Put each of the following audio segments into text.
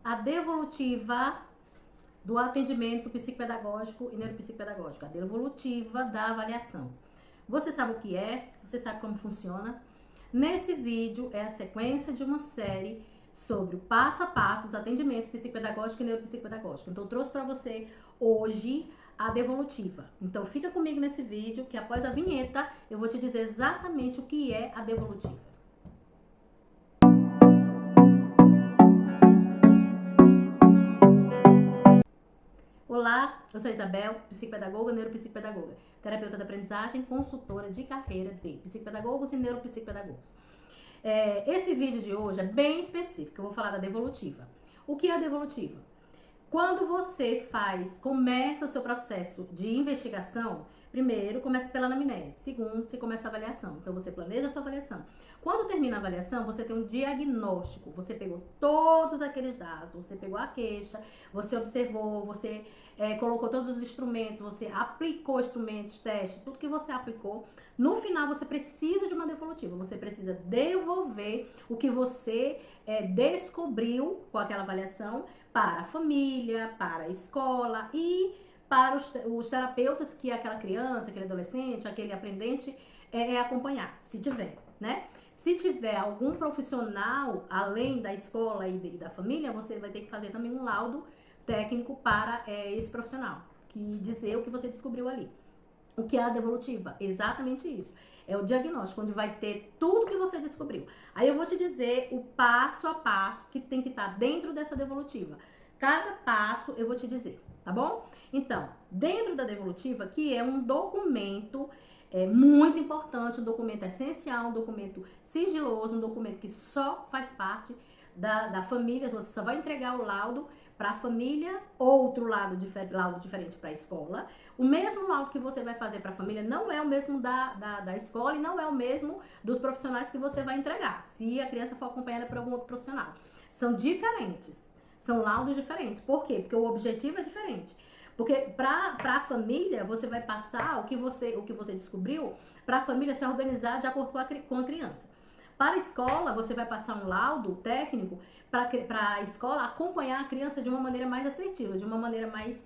a devolutiva do atendimento psicopedagógico e neuropsicopedagógico, a devolutiva da avaliação. Você sabe o que é? Você sabe como funciona? Nesse vídeo é a sequência de uma série sobre o passo a passo dos atendimentos psicopedagógicos e neuropsicopedagógicos. Então eu trouxe para você hoje a devolutiva. Então fica comigo nesse vídeo que após a vinheta eu vou te dizer exatamente o que é a devolutiva. Olá, eu sou Isabel, psicopedagoga, neuropsicopedagoga, terapeuta da aprendizagem, consultora de carreira de psicopedagogos e neuropsicopedagogos. Esse vídeo de hoje é bem específico, eu vou falar da devolutiva. O que é a devolutiva? Quando você começa o seu processo de investigação, primeiro começa pela anamnese, segundo você começa a avaliação, então você planeja a sua avaliação. Quando termina a avaliação, você tem um diagnóstico, você pegou todos aqueles dados, você pegou a queixa, você observou, você colocou todos os instrumentos, você aplicou instrumentos, testes, tudo que você aplicou. No final, você precisa de uma devolutiva, você precisa devolver o que você descobriu com aquela avaliação para a família, para a escola e para os terapeutas que aquela criança, aquele adolescente, aquele aprendente acompanhar, se tiver, né? Se tiver algum profissional além da escola e da família, você vai ter que fazer também um laudo técnico para esse profissional, que dizer o que você descobriu ali. O que é a devolutiva? Exatamente isso. É o diagnóstico, onde vai ter tudo que você descobriu. Aí eu vou te dizer o passo a passo que tem que estar dentro dessa devolutiva. Cada passo eu vou te dizer, tá bom? Então, dentro da devolutiva, que é um documento muito importante, um documento essencial, um documento sigiloso, um documento que só faz parte da família, você só vai entregar o laudo para a família, outro laudo diferente para a escola. O mesmo laudo que você vai fazer para a família não é o mesmo da escola e não é o mesmo dos profissionais que você vai entregar, se a criança for acompanhada por algum outro profissional. São diferentes, são laudos diferentes. Por quê? Porque o objetivo é diferente. Porque para a família, você vai passar o que você descobriu para a família se organizar de acordo com a criança. Para a escola, você vai passar um laudo técnico para a escola acompanhar a criança de uma maneira mais assertiva, de uma maneira mais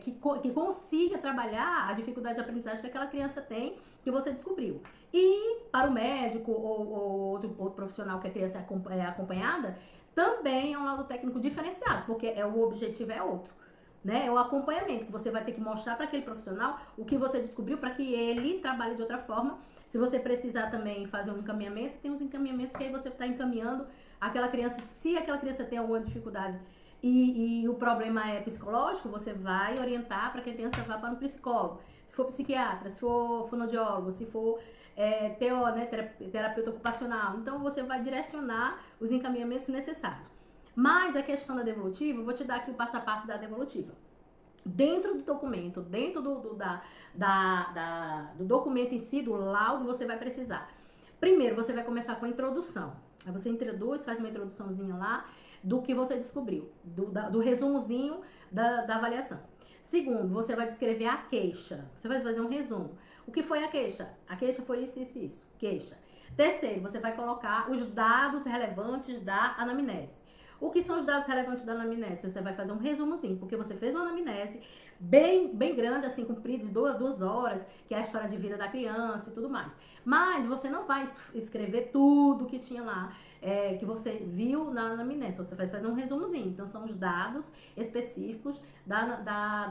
que consiga trabalhar a dificuldade de aprendizagem que aquela criança tem, que você descobriu. E para o médico ou outro profissional que a criança é acompanhada, também é um laudo técnico diferenciado, porque o objetivo é outro. Né? É o acompanhamento, que você vai ter que mostrar para aquele profissional o que você descobriu para que ele trabalhe de outra forma. Se você precisar também fazer um encaminhamento, tem uns encaminhamentos que aí você está encaminhando aquela criança, se aquela criança tem alguma dificuldade e o problema é psicológico, você vai orientar para que a criança vá para um psicólogo. Se for psiquiatra, se for fonoaudiólogo, se for né, terapeuta ocupacional, então você vai direcionar os encaminhamentos necessários. Mas a questão da devolutiva, eu vou te dar aqui o passo a passo da devolutiva. Dentro do documento, dentro do documento em si, do laudo, você vai precisar. Primeiro, você vai começar com a introdução. Aí você introduz, faz uma introduçãozinha lá do que você descobriu, do resumozinho da avaliação. Segundo, você vai descrever a queixa. Você vai fazer um resumo. O que foi a queixa? A queixa foi isso, isso, isso. Queixa. Terceiro, você vai colocar os dados relevantes da anamnese. O que são os dados relevantes da anamnese? Você vai fazer um resumozinho, porque você fez uma anamnese bem grande, assim, comprida, de 2 horas, que é a história de vida da criança e tudo mais. Mas você não vai escrever tudo que tinha lá, que você viu na anamnese. Você vai fazer um resumozinho. Então, são os dados específicos da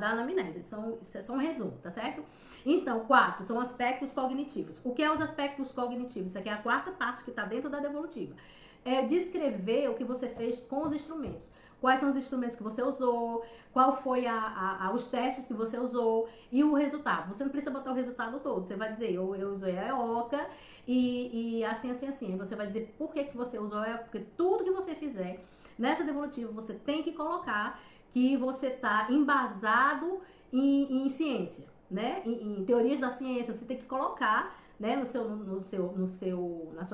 anamnese. Isso é só um resumo, tá certo? Então, 4 são aspectos cognitivos. O que é os aspectos cognitivos? Isso aqui é a 4ª parte que está dentro da devolutiva. É descrever o que você fez com os instrumentos. Quais são os instrumentos que você usou, qual foi os testes que você usou e o resultado. Você não precisa botar o resultado todo, você vai dizer, eu usei a EOCA e assim. Aí você vai dizer por que você usou a EOCA, porque tudo que você fizer nessa devolutiva, você tem que colocar que você está embasado em ciência, né? Em teorias da ciência, você tem que colocar, né, na sua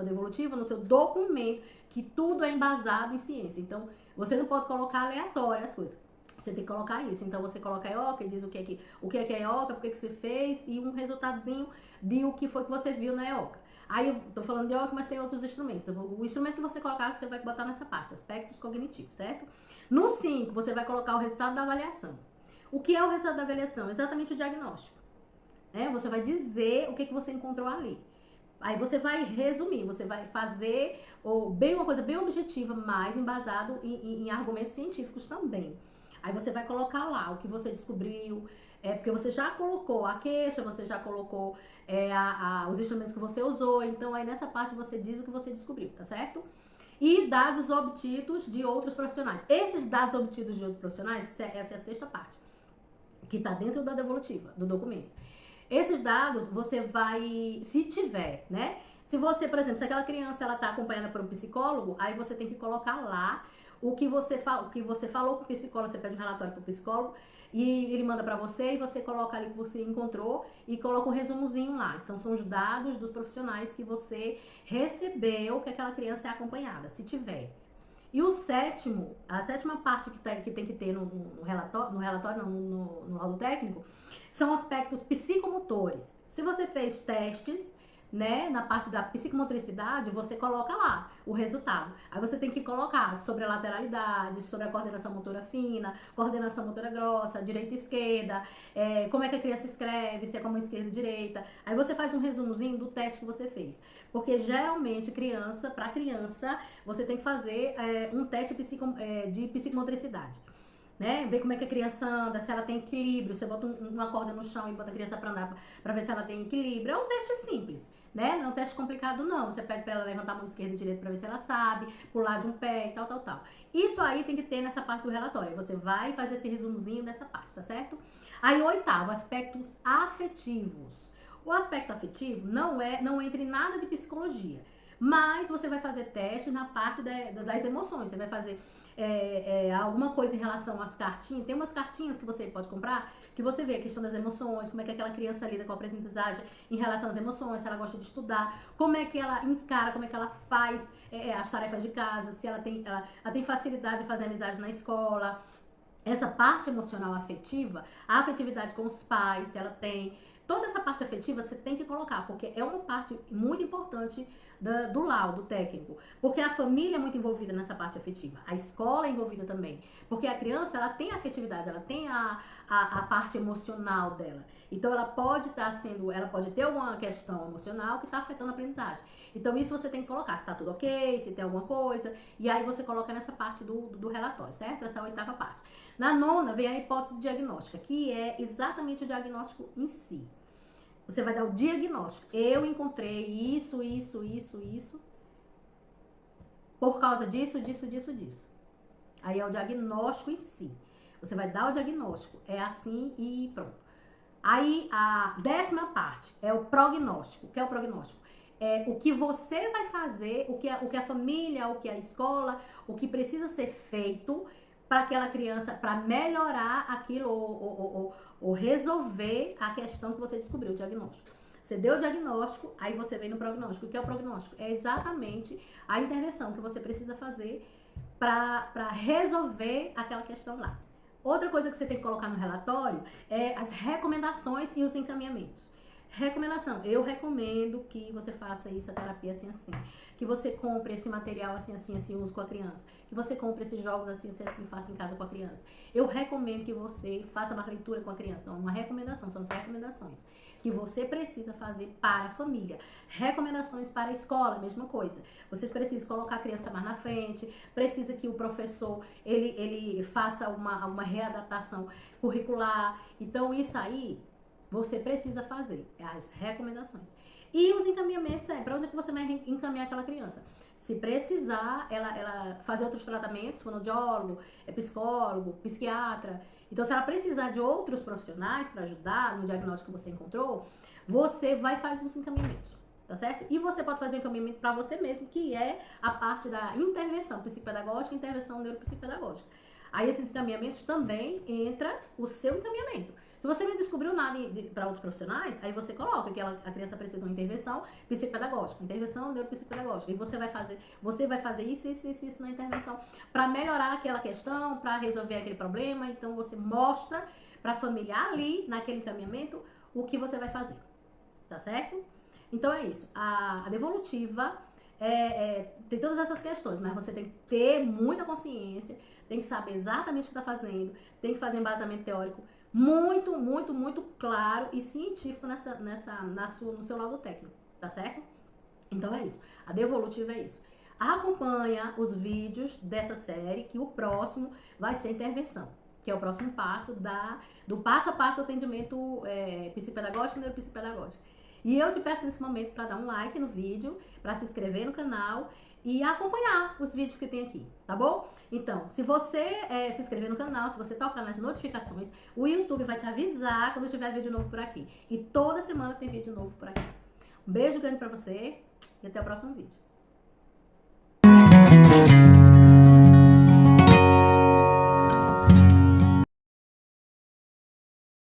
devolutiva, no seu documento, que tudo é embasado em ciência. Então, você não pode colocar aleatório as coisas. Você tem que colocar isso. Então, você coloca a EOCA e diz o que é a EOCA, por que você fez e um resultadozinho de o que foi que você viu na EOCA. Aí eu tô falando de óculos, mas tem outros instrumentos. O instrumento que você colocar, você vai botar nessa parte, aspectos cognitivos, certo? No 5, você vai colocar o resultado da avaliação. O que é o resultado da avaliação? Exatamente o diagnóstico. Você vai dizer o que você encontrou ali. Aí você vai resumir, você vai fazer uma coisa bem objetiva, mas embasado em argumentos científicos também. Aí você vai colocar lá o que você descobriu, porque você já colocou a queixa, você já colocou os instrumentos que você usou, então aí nessa parte você diz o que você descobriu, tá certo? E dados obtidos de outros profissionais. Esses dados obtidos de outros profissionais, essa é a sexta parte, que está dentro da devolutiva, do documento. Esses dados você vai, se tiver, né? Se você, por exemplo, se aquela criança ela tá acompanhada por um psicólogo, aí você tem que colocar lá o que você falou com o psicólogo, você pede um relatório pro psicólogo e ele manda para você e você coloca ali o que você encontrou e coloca um resumozinho lá. Então são os dados dos profissionais que você recebeu que aquela criança é acompanhada, se tiver. E a sétima parte que tem que ter no relatório, no laudo técnico, são aspectos psicomotores. Se você fez testes, né, na parte da psicomotricidade, você coloca lá o resultado. Aí você tem que colocar sobre a lateralidade, sobre a coordenação motora fina, coordenação motora grossa, direita e esquerda, como é que a criança escreve, se é com a mão esquerda e direita. Aí você faz um resumozinho do teste que você fez. Porque geralmente para criança, você tem que fazer um teste de psicomotricidade. Né? Ver como é que a criança anda, se ela tem equilíbrio, você bota uma corda no chão e bota a criança pra andar pra ver se ela tem equilíbrio. É um teste simples, né? Não é um teste complicado, não. Você pede pra ela levantar a mão esquerda e direita pra ver se ela sabe, pular de um pé e tal, tal, tal. Isso aí tem que ter nessa parte do relatório. Você vai fazer esse resumozinho dessa parte, tá certo? Aí, o oitavo, aspectos afetivos. O aspecto afetivo não entra em nada de psicologia, mas você vai fazer teste na parte das emoções. Você vai fazer alguma coisa em relação às cartinhas. Tem umas cartinhas que você pode comprar que você vê a questão das emoções, como é que aquela criança lida com a aprendizagem em relação às emoções, se ela gosta de estudar, como é que ela encara, como é que ela faz as tarefas de casa, se ela tem facilidade de fazer amizade na escola. Essa parte emocional afetiva, a afetividade com os pais, se ela tem. Toda essa parte afetiva você tem que colocar, porque é uma parte muito importante do laudo técnico. Porque a família é muito envolvida nessa parte afetiva. A escola é envolvida também. Porque a criança, ela tem a afetividade, ela tem a parte emocional dela. Então, ela pode ter alguma questão emocional que está afetando a aprendizagem. Então, isso você tem que colocar, se está tudo ok, se tem alguma coisa. E aí, você coloca nessa parte do relatório, certo? Essa é a oitava parte. Na nona, vem a hipótese diagnóstica, que é exatamente o diagnóstico em si. Você vai dar o diagnóstico. Eu encontrei isso, por causa disso. Aí é o diagnóstico em si. Você vai dar o diagnóstico. É assim e pronto. Aí a 10ª parte é o prognóstico. O que é o prognóstico? É o que você vai fazer, o que a família, o que a escola, o que precisa ser feito para aquela criança, para melhorar aquilo ou resolver a questão que você descobriu, o diagnóstico. Você deu o diagnóstico, aí você vem no prognóstico. O que é o prognóstico? É exatamente a intervenção que você precisa fazer para resolver aquela questão lá. Outra coisa que você tem que colocar no relatório é as recomendações e os encaminhamentos. Recomendação, eu recomendo que você faça isso, a terapia assim, que você compre esse material assim, use com a criança, que você compre esses jogos assim, faça em casa com a criança. Eu recomendo que você faça uma leitura com a criança. Então, uma recomendação, são as recomendações que você precisa fazer para a família. Recomendações para a escola, mesma coisa. Vocês precisam colocar a criança mais na frente, precisa que o professor, ele faça uma readaptação curricular. Então, isso aí você precisa fazer as recomendações. E os encaminhamentos para onde é que você vai encaminhar aquela criança. Se precisar, ela fazer outros tratamentos, fonoaudiólogo, psicólogo, psiquiatra. Então, se ela precisar de outros profissionais para ajudar no diagnóstico que você encontrou, você vai fazer os encaminhamentos, tá certo? E você pode fazer um encaminhamento para você mesmo, que é a parte da intervenção psicopedagógica e intervenção neuropsicopedagógica. Aí, esses encaminhamentos também entra o seu encaminhamento. Se você não descobriu nada para outros profissionais, aí você coloca que a criança precisa de uma intervenção psicopedagógica, intervenção neuropsicopedagógica. E você vai fazer isso na intervenção para melhorar aquela questão, para resolver aquele problema. Então você mostra para a família ali, naquele encaminhamento, o que você vai fazer. Tá certo? Então é isso. A devolutiva tem todas essas questões, mas você tem que ter muita consciência, tem que saber exatamente o que está fazendo, tem que fazer embasamento teórico muito, muito, muito claro e científico no seu laudo técnico, tá certo? Então é isso. A devolutiva é isso. Acompanha os vídeos dessa série, que o próximo vai ser intervenção, que é o próximo passo do passo a passo do atendimento psicopedagógico e neuropsicopedagógico. E eu te peço nesse momento para dar um like no vídeo, para se inscrever no canal e acompanhar os vídeos que tem aqui, tá bom? Então, se você se inscrever no canal, se você tocar nas notificações, o YouTube vai te avisar quando tiver vídeo novo por aqui. E toda semana tem vídeo novo por aqui. Um beijo grande pra você e até o próximo vídeo.